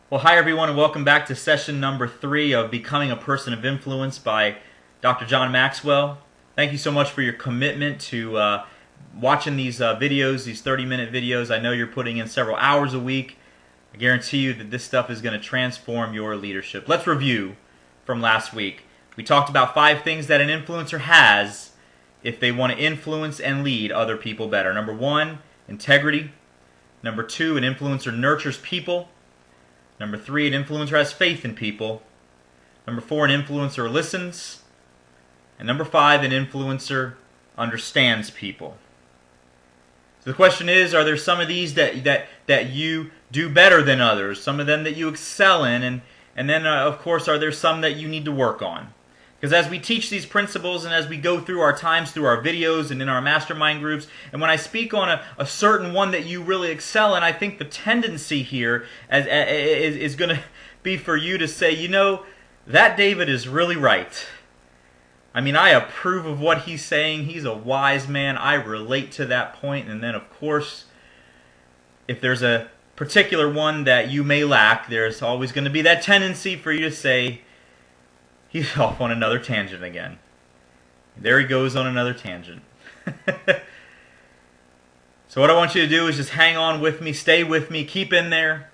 Well, hi everyone, and welcome back to session number 3 of Becoming a Person of Influence by Dr. John Maxwell. Thank you so much for your commitment to watching these videos, these 30-minute videos. I know you're putting in several hours a week. I guarantee you that this stuff is going to transform your leadership. Let's review from last week. We talked about 5 things that an influencer has if they want to influence and lead other people better. Number 1, integrity. Number 2, an influencer nurtures people. Number 3, an influencer has faith in people. Number 4, an influencer listens. And number 5, an influencer understands people. So the question is, are there some of these that you do better than others? Some of them that you excel in? And then, of course, are there some that you need to work on? Because as we teach these principles and as we go through our times through our videos and in our mastermind groups, and when I speak on a certain one that you really excel in, I think the tendency here is going to be for you to say, you know, that David is really right. I mean, I approve of what he's saying. He's a wise man. I relate to that point. And then, of course, if there's a particular one that you may lack, there's always going to be that tendency for you to say, he's off on another tangent again. There he goes on another tangent. So what I want you to do is just hang on with me, stay with me, keep in there,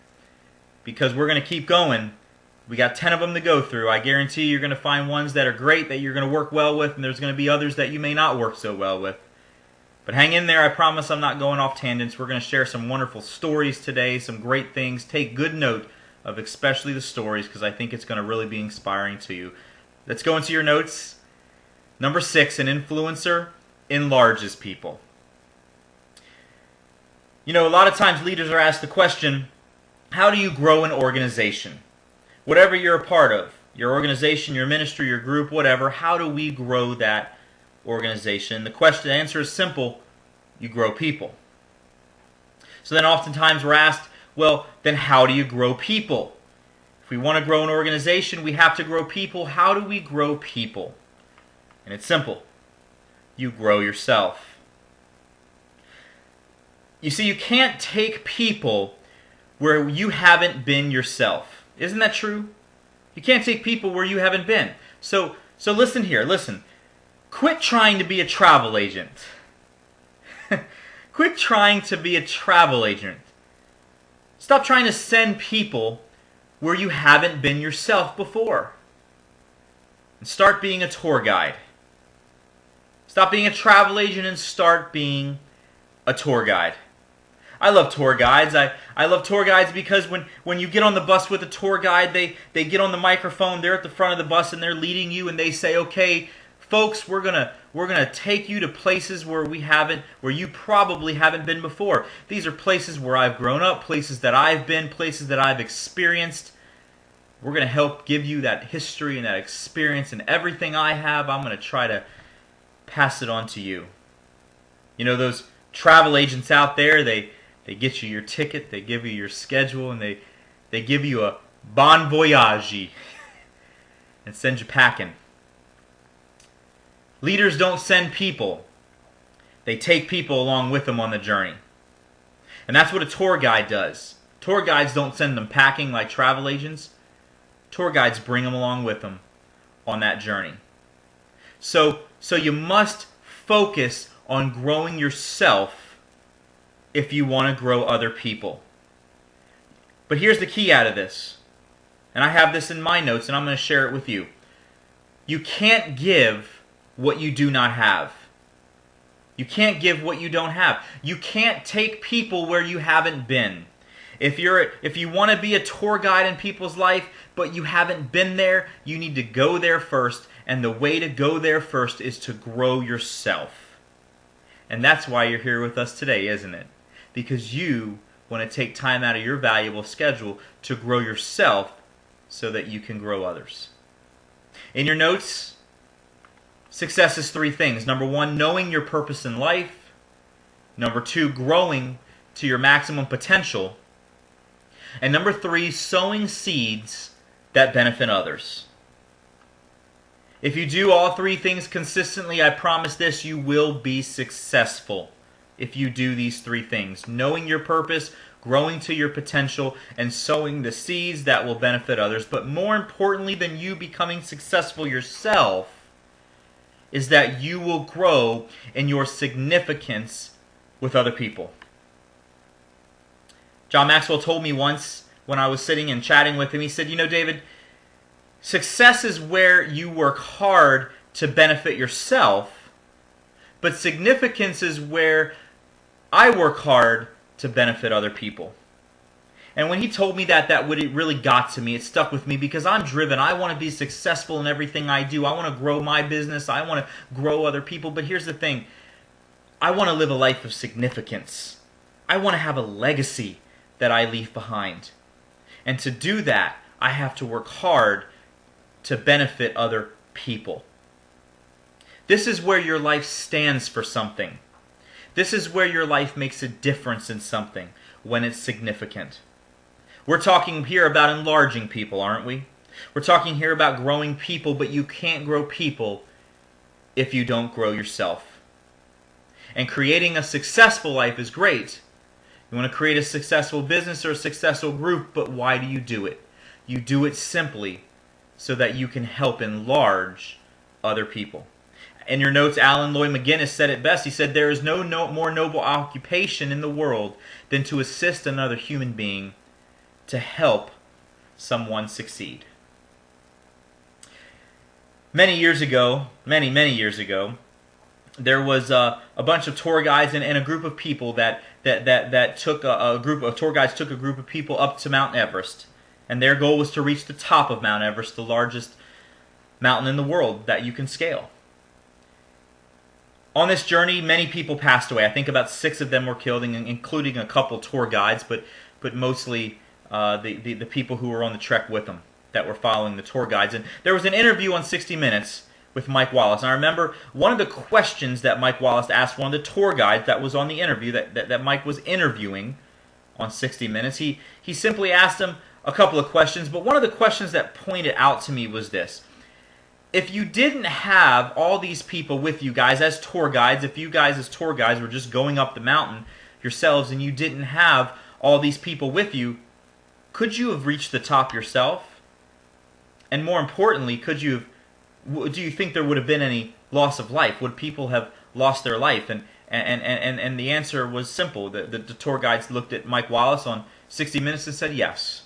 because we're going to keep going. We got 10 of them to go through. I guarantee you're going to find ones that are great that you're going to work well with, and there's going to be others that you may not work so well with. But hang in there. I promise I'm not going off tangents. We're going to share some wonderful stories today, some great things. Take good note of especially the stories, because I think it's going to really be inspiring to you. Let's go into your notes. Number 6, an influencer enlarges people. You know, a lot of times leaders are asked the question, how do you grow an organization? Whatever you're a part of, your organization, your ministry, your group, whatever, how do we grow that organization? The answer is simple, you grow people. So then oftentimes we're asked, well, then how do you grow people? If we want to grow an organization, we have to grow people. How do we grow people? And it's simple. You grow yourself. You see, you can't take people where you haven't been yourself. Isn't that true? You can't take people where you haven't been. So listen here, listen. Quit trying to be a travel agent. Quit trying to be a travel agent. Stop trying to send people where you haven't been yourself before. And start being a tour guide. Stop being a travel agent and start being a tour guide. I love tour guides. I love tour guides because when you get on the bus with a tour guide, they get on the microphone, they're at the front of the bus and they're leading you and they say, okay, folks, we're gonna take you to places where you probably haven't been before. These are places where I've grown up, places that I've been, places that I've experienced. We're gonna help give you that history and that experience, and everything I have, I'm gonna try to pass it on to you. You know, those travel agents out there, they get you your ticket, they give you your schedule, and they give you a bon voyage and send you packing. Leaders don't send people. They take people along with them on the journey. And that's what a tour guide does. Tour guides don't send them packing like travel agents. Tour guides bring them along with them on that journey. So you must focus on growing yourself if you want to grow other people. But here's the key out of this. And I have this in my notes and I'm going to share it with you. You can't give what you do not have. You can't give what you don't have. You can't take people where you haven't been. If you want to be a tour guide in people's life, but you haven't been there, you need to go there first. And the way to go there first is to grow yourself. And that's why you're here with us today, isn't it? Because you want to take time out of your valuable schedule to grow yourself so that you can grow others. In your notes, success is 3 things. Number 1, knowing your purpose in life. Number 2, growing to your maximum potential. And number 3, sowing seeds that benefit others. If you do all 3 things consistently, I promise this, you will be successful. If you do these 3 things: knowing your purpose, growing to your potential, and sowing the seeds that will benefit others. But more importantly than you becoming successful yourself is that you will grow in your significance with other people. John Maxwell told me once when I was sitting and chatting with him, he said, David, success is where you work hard to benefit yourself, but significance is where I work hard to benefit other people. And when he told me that, it really got to me. It stuck with me because I'm driven. I want to be successful in everything I do. I want to grow my business. I want to grow other people. But here's the thing. I want to live a life of significance. I want to have a legacy that I leave behind. And to do that, I have to work hard to benefit other people. This is where your life stands for something. This is where your life makes a difference in something, when it's significant. We're talking here about enlarging people, aren't we? We're talking here about growing people, but you can't grow people if you don't grow yourself. And creating a successful life is great. You want to create a successful business or a successful group, but why do you do it? You do it simply so that you can help enlarge other people. In your notes, Alan Lloyd McGinnis said it best. He said, there is no more noble occupation in the world than to assist another human being to help someone succeed. Many years ago, many years ago, there was a bunch of tour guides and a group of people that took a group of tour guides took a group of people up to Mount Everest, and their goal was to reach the top of Mount Everest, the largest mountain in the world that you can scale. On this journey, many people passed away. I think about 6 of them were killed, including a couple tour guides, but mostly the people who were on the trek with them that were following the tour guides. And there was an interview on 60 Minutes with Mike Wallace. And I remember one of the questions that Mike Wallace asked one of the tour guides that was on the interview, that Mike was interviewing on 60 Minutes. He simply asked him a couple of questions, but one of the questions that pointed out to me was this. If you didn't have all these people with you guys as tour guides, if you guys as tour guides were just going up the mountain yourselves and you didn't have all these people with you, could you have reached the top yourself? And more importantly, do you think there would have been any loss of life? Would people have lost their life? And the answer was simple. The tour guides looked at Mike Wallace on 60 Minutes and said, yes,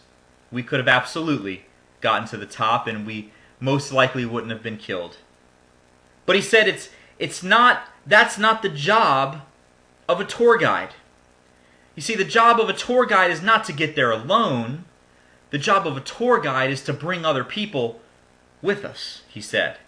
we could have absolutely gotten to the top, and we most likely wouldn't have been killed. But he said that's not the job of a tour guide. You see, the job of a tour guide is not to get there alone. The job of a tour guide is to bring other people with us, he said.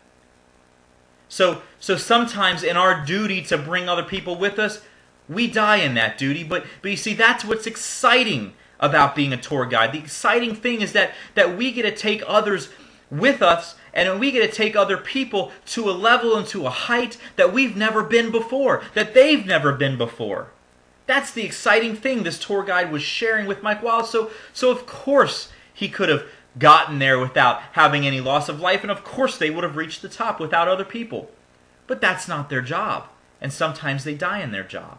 So sometimes in our duty to bring other people with us, we die in that duty. But you see, that's what's exciting about being a tour guide. The exciting thing is that we get to take others with us, and we get to take other people to a level and to a height that we've never been before, that they've never been before. That's the exciting thing this tour guide was sharing with Mike Wallace. So of course he could have gotten there without having any loss of life, and of course they would have reached the top without other people. But that's not their job, and sometimes they die in their job.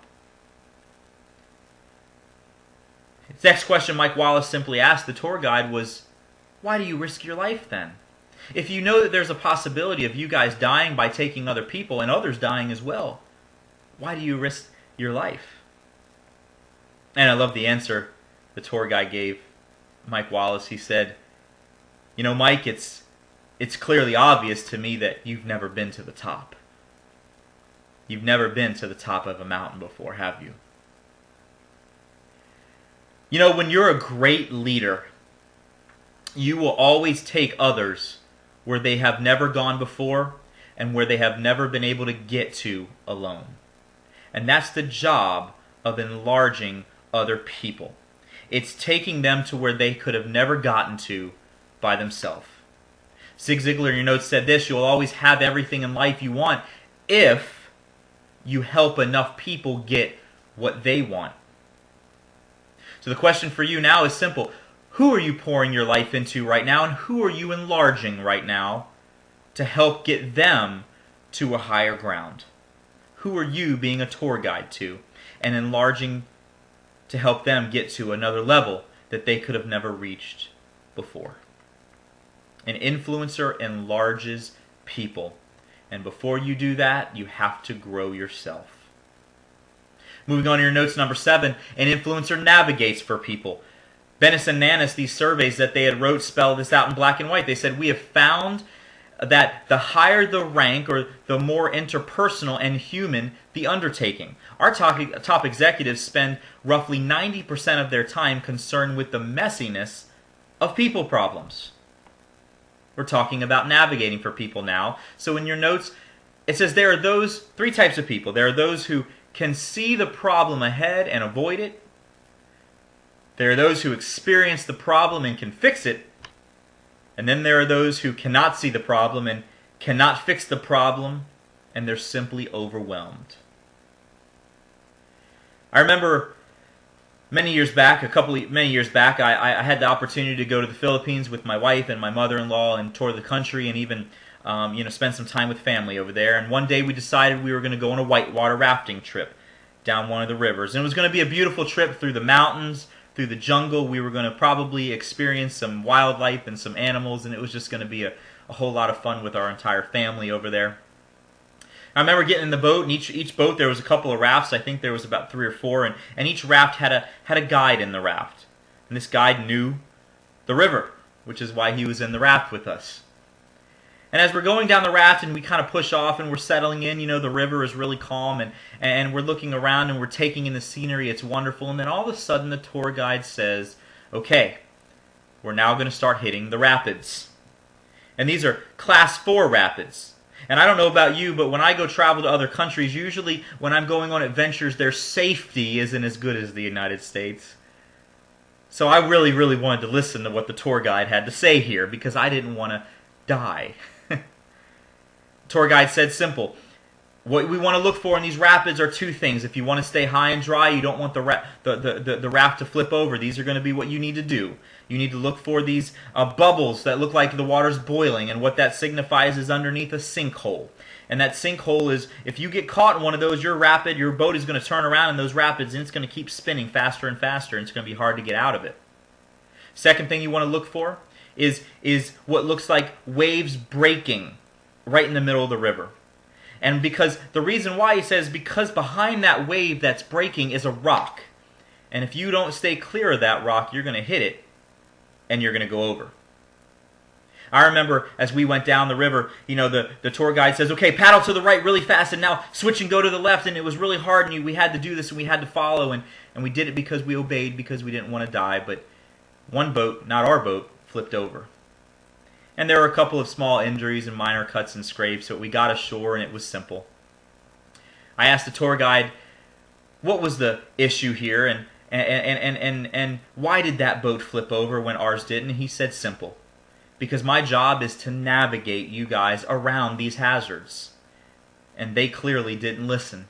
The next question Mike Wallace simply asked the tour guide was, why do you risk your life then? If you know that there's a possibility of you guys dying by taking other people and others dying as well, why do you risk your life? And I love the answer the tour guide gave Mike Wallace. He said, Mike, it's clearly obvious to me that you've never been to the top. You've never been to the top of a mountain before, have you? When you're a great leader, you will always take others where they have never gone before and where they have never been able to get to alone. And that's the job of enlarging other people. It's taking them to where they could have never gotten to by themselves. Zig Ziglar in your notes said this, you'll always have everything in life you want if you help enough people get what they want. So the question for you now is simple. Who are you pouring your life into right now, and who are you enlarging right now to help get them to a higher ground? Who are you being a tour guide to and enlarging to help them get to another level that they could have never reached before. An influencer enlarges people. And before you do that, you have to grow yourself. Moving on to your notes, number 7, an influencer navigates for people. Bennis and Nanis, these surveys that they had wrote, spell this out in black and white. They said, we have found that the higher the rank or the more interpersonal and human the undertaking. Our top executives spend roughly 90% of their time concerned with the messiness of people problems. We're talking about navigating for people now. So in your notes, it says there are those 3 types of people. There are those who can see the problem ahead and avoid it. There are those who experience the problem and can fix it. And then there are those who cannot see the problem and cannot fix the problem, and they're simply overwhelmed. I remember many years back, I had the opportunity to go to the Philippines with my wife and my mother-in-law and tour the country and even spend some time with family over there. And one day we decided we were going to go on a whitewater rafting trip down one of the rivers. And it was going to be a beautiful trip through the mountains, through the jungle. We were going to probably experience some wildlife and some animals, and it was just going to be a whole lot of fun with our entire family over there. I remember getting in the boat, and each boat there was a couple of rafts. I think there was about 3 or 4, and each raft had a guide in the raft. And this guide knew the river, which is why he was in the raft with us. And as we're going down the raft and we kind of push off and we're settling in, the river is really calm, and we're looking around and we're taking in the scenery. It's wonderful. And then all of a sudden the tour guide says, okay, we're now going to start hitting the rapids. And these are class 4 rapids. And I don't know about you, but when I go travel to other countries, usually when I'm going on adventures, their safety isn't as good as the United States. So I really, really wanted to listen to what the tour guide had to say here because I didn't want to die. Tour guide said simple. What we want to look for in these rapids are 2 things. If you want to stay high and dry, you don't want the raft to flip over. These are going to be what you need to do. You need to look for these bubbles that look like the water's boiling, and what that signifies is underneath a sinkhole. And that sinkhole is, if you get caught in one of those, your boat is going to turn around in those rapids, and it's going to keep spinning faster and faster, and it's going to be hard to get out of it. Second thing you want to look for is what looks like waves breaking right in the middle of the river. And because the reason why, he says, because behind that wave that's breaking is a rock. And if you don't stay clear of that rock, you're going to hit it and you're going to go over. I remember as we went down the river, the tour guide says, okay, paddle to the right really fast and now switch and go to the left. And it was really hard and we had to do this and we had to follow. And we did it because we obeyed, because we didn't want to die. But one boat, not our boat, flipped over. And there were a couple of small injuries and minor cuts and scrapes, but we got ashore and it was simple. I asked the tour guide, what was the issue here and why did that boat flip over when ours didn't? And he said simple. Because my job is to navigate you guys around these hazards. And they clearly didn't listen.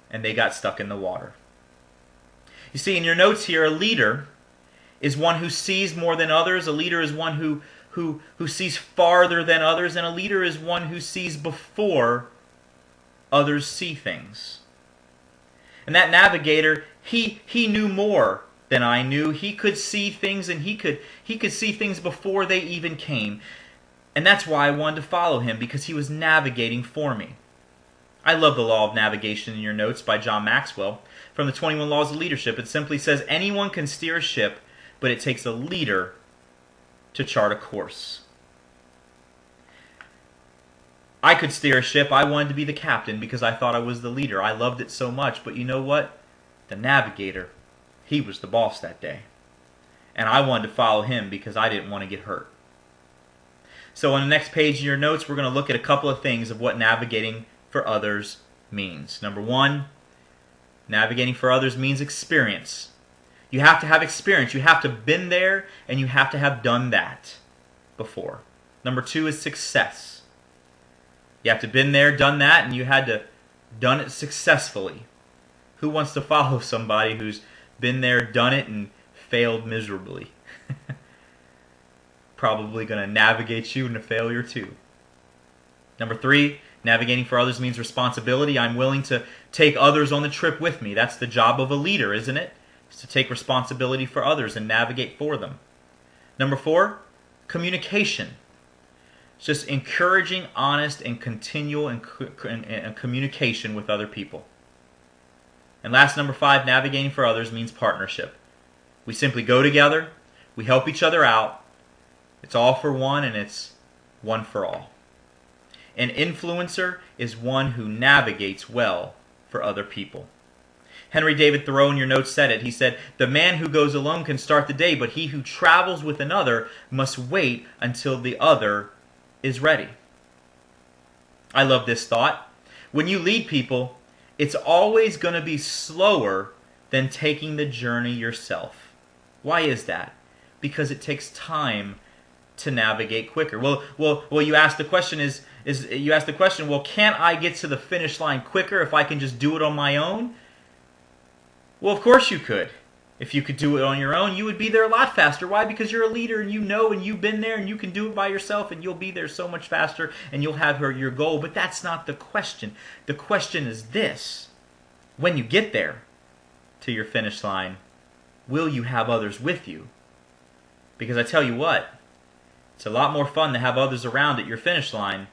And they got stuck in the water. You see, in your notes here, a leader is one who sees more than others. A leader is one who sees farther than others, and a leader is one who sees before others see things. And that navigator, he knew more than I knew. He could see things, and he could see things before they even came. And that's why I wanted to follow him, because he was navigating for me. I love the Law of Navigation in your notes by John Maxwell. From the 21 Laws of Leadership, it simply says, anyone can steer a ship, but it takes a leader to chart a course. I could steer a ship. I wanted to be the captain because I thought I was the leader. I loved it so much. But you know what? The navigator, he was the boss that day. And I wanted to follow him because I didn't want to get hurt. So on the next page in your notes, we're going to look at a couple of things of what navigating for others means. Number 1, navigating for others means experience. You have to have experience. You have to have been there, and you have to have done that before. Number 2 is success. You have to have been there, done that, and you had to done it successfully. Who wants to follow somebody who's been there, done it, and failed miserably? Probably going to navigate you into failure too. Number 3, navigating for others means responsibility. I'm willing to take others on the trip with me. That's the job of a leader, isn't it? It's to take responsibility for others and navigate for them. Number 4, communication. It's just encouraging honest and continual and communication with other people. And last, number 5, navigating for others means partnership. We simply go together, we help each other out. It's all for one, and it's one for all. An influencer is one who navigates well for other people. Henry David Thoreau in your notes said it. He said, "The man who goes alone can start the day, but he who travels with another must wait until the other is ready." I love this thought. When you lead people, it's always going to be slower than taking the journey yourself. Why is that? Because it takes time to navigate quicker. Well, you ask the question well, can't I get to the finish line quicker if I can just do it on my own? Well, of course you could. If you could do it on your own, you would be there a lot faster. Why? Because you're a leader and you know and you've been there and you can do it by yourself and you'll be there so much faster and you'll have your goal. But that's not the question. The question is this: when you get there to your finish line, will you have others with you? Because I tell you what, it's a lot more fun to have others around at your finish line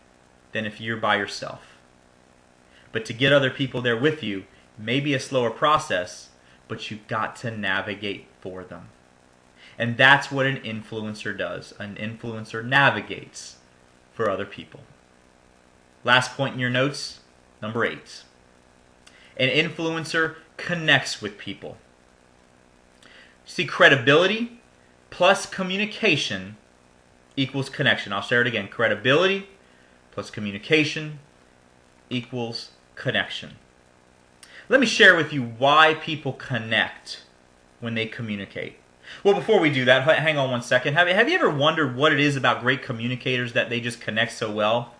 than if you're by yourself. But to get other people there with you may be a slower process, but you've got to navigate for them. And that's what an influencer does. An influencer navigates for other people. Last point in your notes, number 8. An influencer connects with people. See, credibility plus communication equals connection. I'll share it again. Credibility plus communication equals connection. Let me share with you why people connect when they communicate. Well, before we do that, hang on one second. Have you ever wondered what it is about great communicators that they just connect so well?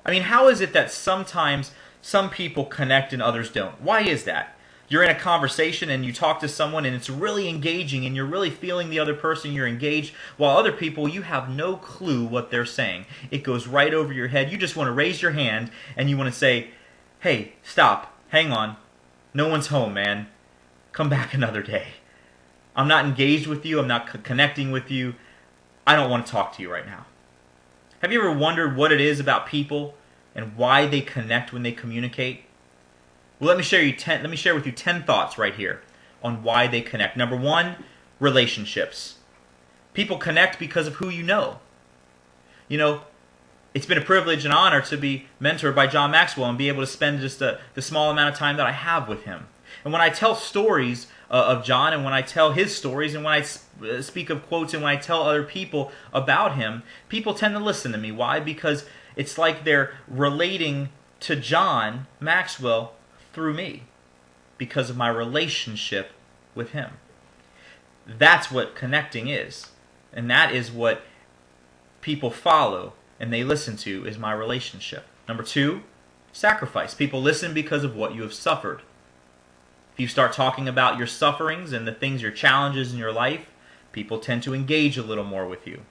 I mean, how is it that sometimes some people connect and others don't? Why is that? You're in a conversation and you talk to someone and it's really engaging and you're really feeling the other person, you're engaged, while other people, you have no clue what they're saying. It goes right over your head. You just want to raise your hand and you want to say, "Hey, stop, hang on. No one's home, man. Come back another day. I'm not engaged with you. I'm not connecting with you. I don't want to talk to you right now." Have you ever wondered what it is about people and why they connect when they communicate? Well, let me share with you 10 thoughts right here on why they connect. Number 1, relationships. People connect because of who you know. You know, it's been a privilege and honor to be mentored by John Maxwell and be able to spend just the small amount of time that I have with him. And when I tell stories of John, and when I tell his stories, and when I speak of quotes, and when I tell other people about him, people tend to listen to me. Why? Because it's like they're relating to John Maxwell through me because of my relationship with him. That's what connecting is. And that is what people follow and they listen to, is my relationship. Number 2, sacrifice. People listen because of what you have suffered. If you start talking about your sufferings and the things, your challenges in your life, people tend to engage a little more with you.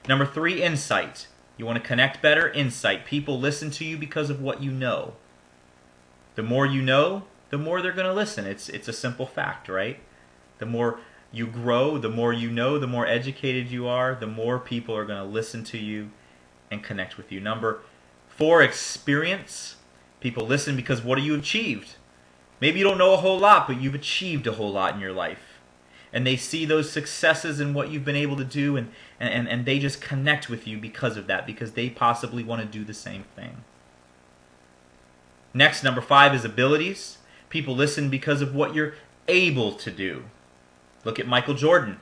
Number 3, insight. You want to connect better? Insight. People listen to you because of what you know. The more you know, the more they're going to listen. It's a simple fact, right? The more you grow, the more you know, the more educated you are, the more people are going to listen to you and connect with you. Number 4, experience. People listen because what have you achieved? Maybe you don't know a whole lot, but you've achieved a whole lot in your life. And they see those successes and what you've been able to do, and they just connect with you because of that, because they possibly want to do the same thing. Next, number 5 is abilities. People listen because of what you're able to do. Look at Michael Jordan.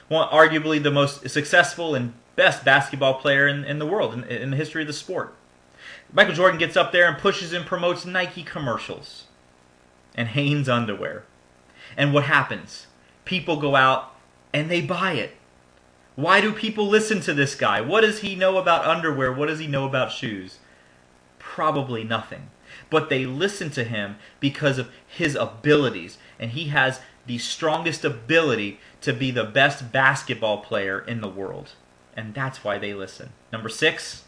Well, arguably the most successful and best basketball player in the world, in the history of the sport. Michael Jordan gets up there and pushes and promotes Nike commercials and Hanes underwear. And what happens? People go out and they buy it. Why do people listen to this guy? What does he know about underwear? What does he know about shoes? Probably nothing. But they listen to him because of his abilities. And he has the strongest ability to be the best basketball player in the world. And that's why they listen. Number 6,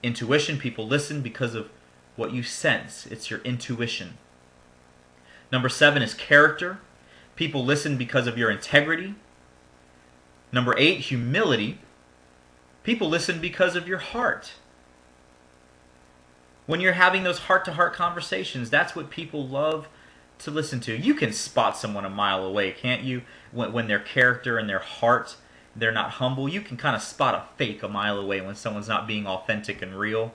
intuition. People listen because of what you sense. It's your intuition. Number 7 is character. People listen because of your integrity. Number 8, humility. People listen because of your heart. When you're having those heart-to-heart conversations, that's what people love to listen to. You can spot someone a mile away, can't you? When their character and their heart, they're not humble. You can kind of spot a fake a mile away when someone's not being authentic and real.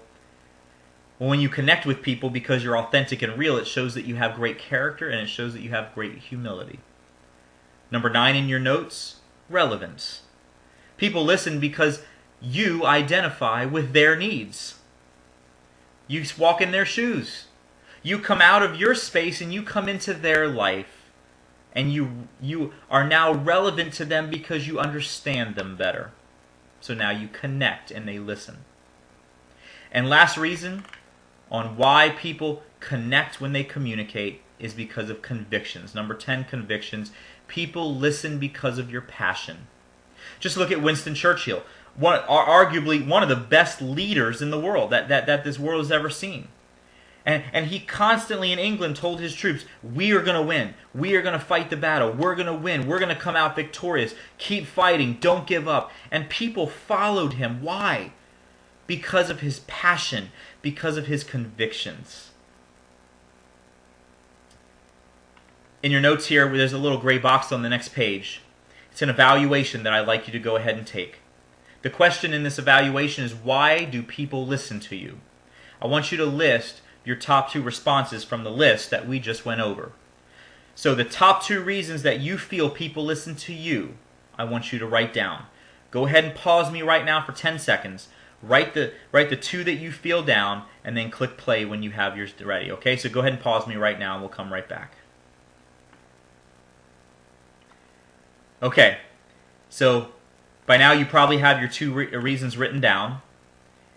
Well, when you connect with people because you're authentic and real, it shows that you have great character and it shows that you have great humility. Number 9 in your notes, relevance. People listen because you identify with their needs. You walk in their shoes. You come out of your space and you come into their life. And you are now relevant to them because you understand them better. So now you connect and they listen. And last reason on why people connect when they communicate is because of convictions. Number 10, convictions. People listen because of your passion. Just look at Winston Churchill. Arguably one of the best leaders in the world that this world has ever seen. And he constantly in England told his troops, we are going to win. We are going to fight the battle. We're going to win. We're going to come out victorious. Keep fighting. Don't give up. And people followed him. Why? Because of his passion. Because of his convictions. In your notes here, there's a little gray box on the next page. It's an evaluation that I'd like you to go ahead and take. The question in this evaluation is, why do people listen to you? I want you to list your top 2 responses from the list that we just went over. So the top 2 reasons that you feel people listen to you, I want you to write down. Go ahead and pause me right now for 10 seconds. Write the 2 that you feel down, and then click play when you have yours ready. Okay, so go ahead and pause me right now, and we'll come right back. Okay, so by now you probably have your 2 reasons written down.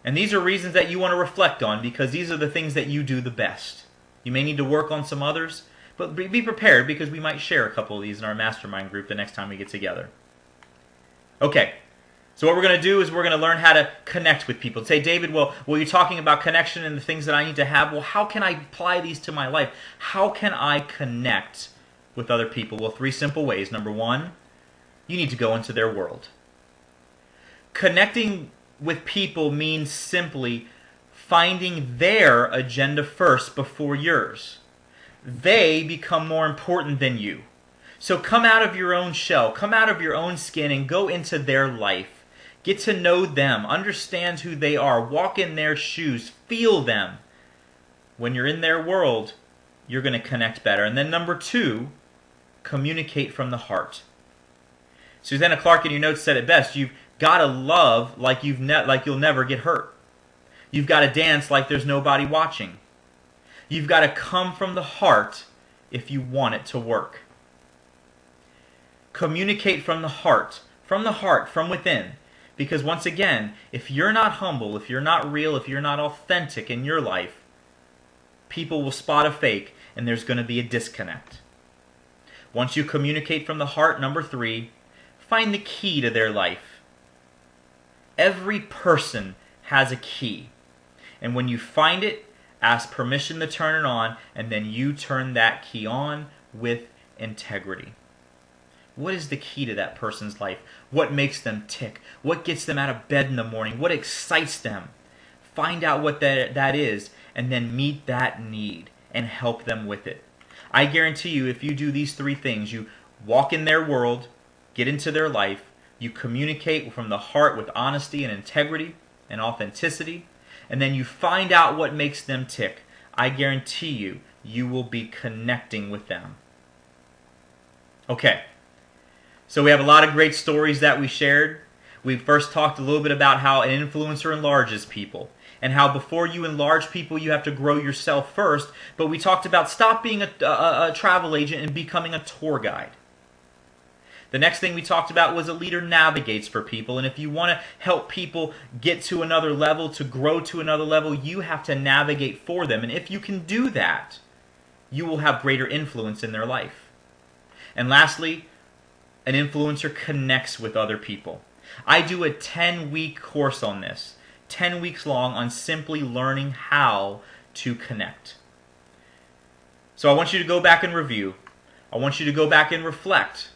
And these are reasons that you want to reflect on because these are the things that you do the best. You may need to work on some others, but be prepared because we might share a couple of these in our mastermind group the next time we get together. Okay, so what we're going to do is we're going to learn how to connect with people. Say, David, well, you're talking about connection and the things that I need to have. Well, how can I apply these to my life? How can I connect with other people? Well, 3 simple ways. Number 1, you need to go into their world. Connecting with people means simply finding their agenda first before yours. They become more important than you. So come out of your own shell, come out of your own skin and go into their life. Get to know them, understand who they are, walk in their shoes, feel them. When you're in their world, you're going to connect better. And then number 2, communicate from the heart. Susanna Clark in your notes said it best. You've got to love like you'll never get hurt. You've got to dance like there's nobody watching. You've got to come from the heart if you want it to work. Communicate from the heart, from within. Because once again, if you're not humble, if you're not real, if you're not authentic in your life, people will spot a fake and there's going to be a disconnect. Once you communicate from the heart, number 3, find the key to their life. Every person has a key. And when you find it, ask permission to turn it on, and then you turn that key on with integrity. What is the key to that person's life? What makes them tick? What gets them out of bed in the morning? What excites them? Find out what that is, and then meet that need and help them with it. I guarantee you, if you do these 3 things, you walk in their world, get into their life, you communicate from the heart with honesty and integrity and authenticity, and then you find out what makes them tick. I guarantee you, you will be connecting with them. Okay, so we have a lot of great stories that we shared. We first talked a little bit about how an influencer enlarges people, and how before you enlarge people, you have to grow yourself first. But we talked about stop being a travel agent and becoming a tour guide. The next thing we talked about was a leader navigates for people, and if you want to help people get to another level, to grow to another level, you have to navigate for them. And if you can do that, you will have greater influence in their life. And lastly, an influencer connects with other people. I do a 10-week course on this, 10 weeks long, on simply learning how to connect. So I want you to go back and review. I want you to go back and reflect.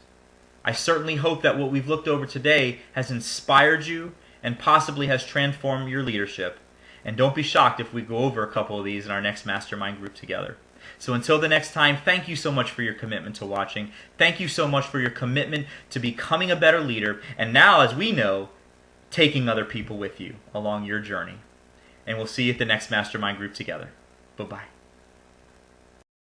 I certainly hope that what we've looked over today has inspired you and possibly has transformed your leadership. And don't be shocked if we go over a couple of these in our next mastermind group together. So until the next time, thank you so much for your commitment to watching. Thank you so much for your commitment to becoming a better leader. And now, as we know, taking other people with you along your journey. And we'll see you at the next mastermind group together. Bye-bye.